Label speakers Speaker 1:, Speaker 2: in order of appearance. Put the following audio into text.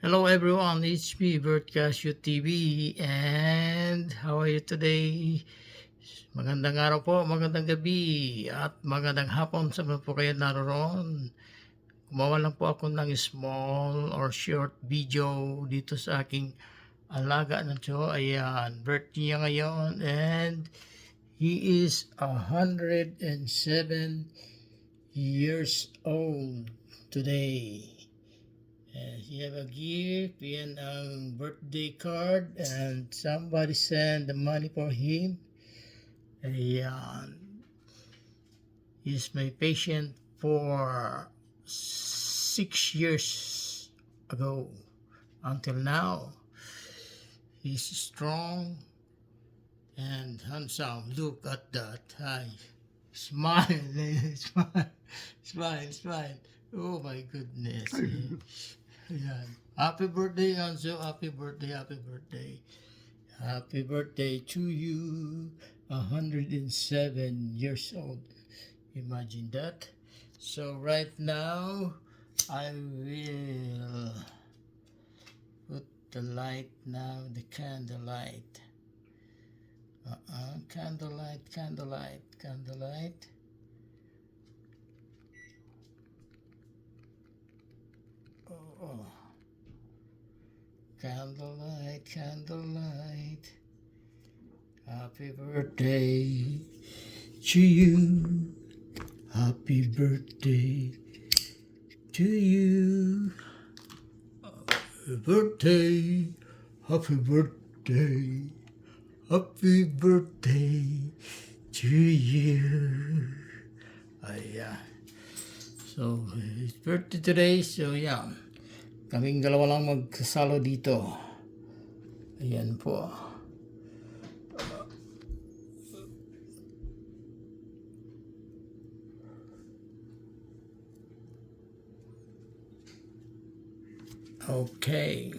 Speaker 1: Hello everyone, it's me, Broadcast TV, and how are you today? Magandang araw po, magandang gabi, at magandang hapon sa mga po kayo naroon. Gumawa lang po ako ng small or short video dito sa aking alaga na to. Ayan, birthday niya ngayon, and he is 107 years old today. And he have a gift and a birthday card, and somebody sent the money for him. Ayan. He's my patient for 6 years ago until now. He's strong and handsome. Look at that. Hi. Smile. Smile. Smile. Smile. Oh my goodness. Ayan. Happy birthday, Anzo. Happy birthday, happy birthday. Happy birthday to you. 107 years old. Imagine that. So right now, I will put the light now, the candlelight. Candlelight, candlelight, candlelight. Oh. Candlelight, candlelight. Happy birthday to you. Happy birthday to you. Happy birthday. Happy birthday. Happy birthday to you. Ayan. So, it's birthday today. So, yeah. Kaming dalawa lang magkasalo dito. Ayan po. Okay.